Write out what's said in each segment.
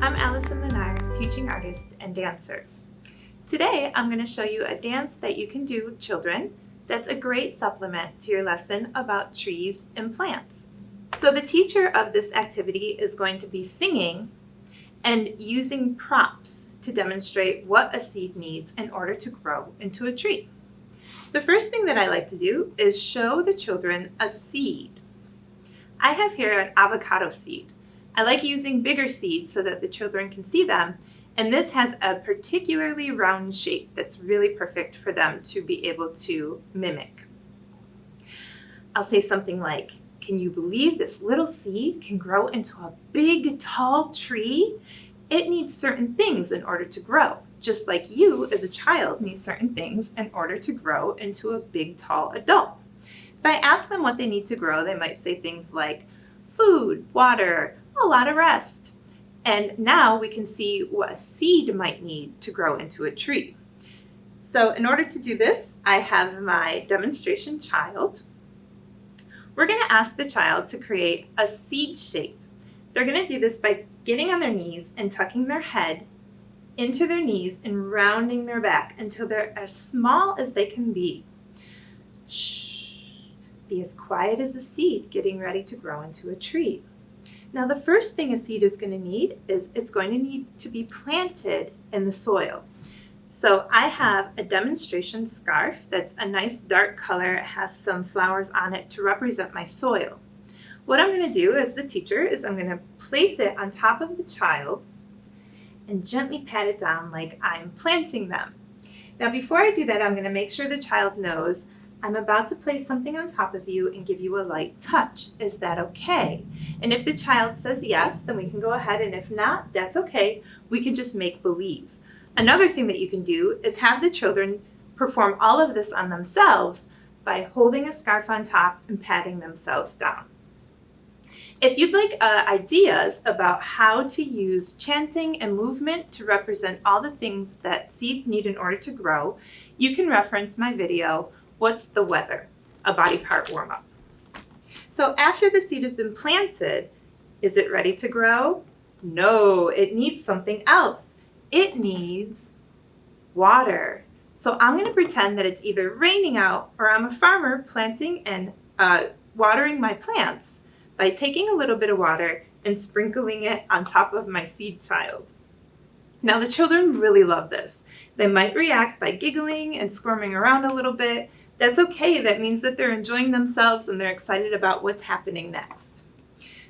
I'm Allison Lenar, teaching artist and dancer. Today I'm going to show you a dance that you can do with children that's a great supplement to your lesson about trees and plants. So the teacher of this activity is going to be singing and using props to demonstrate what a seed needs in order to grow into a tree. The first thing that I like to do is show the children a seed. I have here an avocado seed. I like using bigger seeds so that the children can see them, and this has a particularly round shape that's really perfect for them to be able to mimic. I'll say something like, "Can you believe this little seed can grow into a big, tall tree? It needs certain things in order to grow, just like you as a child need certain things in order to grow into a big, tall adult." If I ask them what they need to grow, they might say things like food, water, a lot of rest. And now we can see what a seed might need to grow into a tree. So in order to do this, I have my demonstration child. We're going to ask the child to create a seed shape. They're going to do this by getting on their knees and tucking their head into their knees and rounding their back until they're as small as they can be. Shh. Be as quiet as a seed getting ready to grow into a tree. Now the first thing a seed is going to need is it's going to need to be planted in the soil. So I have a demonstration scarf that's a nice dark color. It has some flowers on it to represent my soil. What I'm going to do as the teacher is I'm going to place it on top of the child and gently pat it down like I'm planting them. Now before I do that, I'm going to make sure the child knows I'm about to place something on top of you and give you a light touch. Is that okay? And if the child says yes, then we can go ahead, and if not, that's okay. We can just make believe. Another thing that you can do is have the children perform all of this on themselves by holding a scarf on top and patting themselves down. If you'd like ideas about how to use chanting and movement to represent all the things that seeds need in order to grow, you can reference my video, "What's the Weather? A Body Part Warm-Up." So after the seed has been planted, is it ready to grow? No, it needs something else. It needs water. So I'm going to pretend that it's either raining out or I'm a farmer planting and watering my plants by taking a little bit of water and sprinkling it on top of my seed child. Now the children really love this. They might react by giggling and squirming around a little bit. That's okay. That means that they're enjoying themselves and they're excited about what's happening next.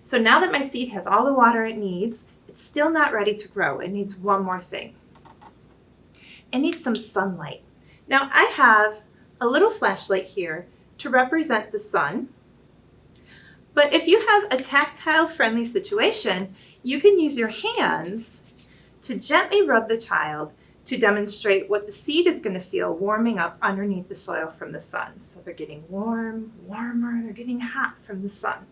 So now that my seed has all the water it needs, it's still not ready to grow. It needs one more thing. It needs some sunlight. Now I have a little flashlight here to represent the sun. But if you have a tactile friendly situation, you can use your hands to gently rub the child to demonstrate what the seed is going to feel warming up underneath the soil from the sun. So they're getting warm, warmer, they're getting hot from the sun.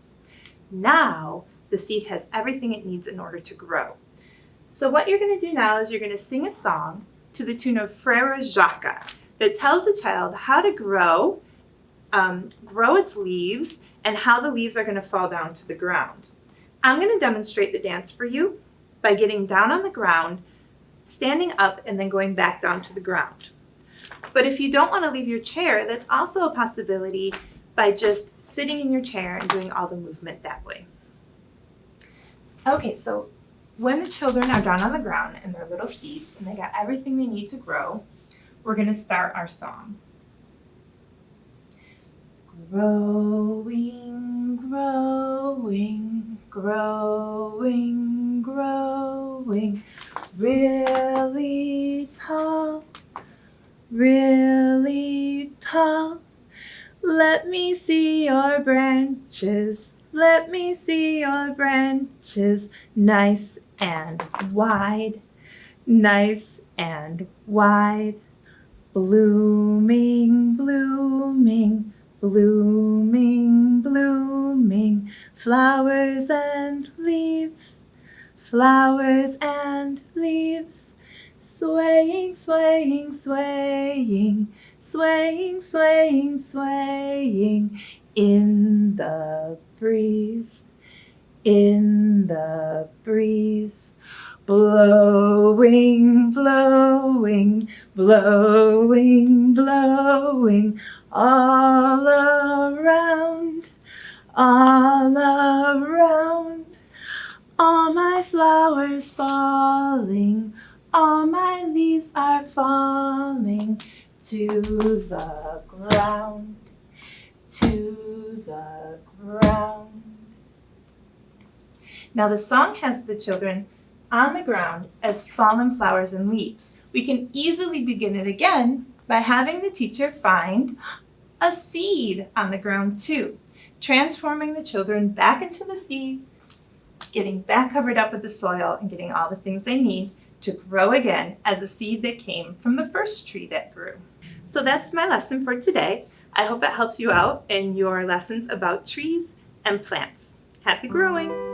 Now the seed has everything it needs in order to grow. So what you're going to do now is you're going to sing a song to the tune of Frere Jacques that tells the child how to grow its leaves and how the leaves are going to fall down to the ground. I'm going to demonstrate the dance for you by getting down on the ground, standing up, and then going back down to the ground. But if you don't want to leave your chair, that's also a possibility by just sitting in your chair and doing all the movement that way. Okay, so when the children are down on the ground and they're little seeds and they got everything they need to grow, we're going to start our song. Growing, growing, growing, growing, really tall, really tall. Let me see your branches, let me see your branches, nice and wide, nice and wide, blooming, blooming, blooming, blooming, flowers and leaves, flowers and leaves, swaying, swaying, swaying, swaying, swaying, swaying, in the breeze, in the breeze. Blowing, blowing, blowing, blowing, all around, all around. All my flowers falling, all my leaves are falling to the ground, to the ground. Now the song has the children on the ground as fallen flowers and leaves. We can easily begin it again by having the teacher find a seed on the ground too, transforming the children back into the seed, getting back covered up with the soil and getting all the things they need to grow again as a seed that came from the first tree that grew. So that's my lesson for today. I hope it helps you out in your lessons about trees and plants. Happy growing!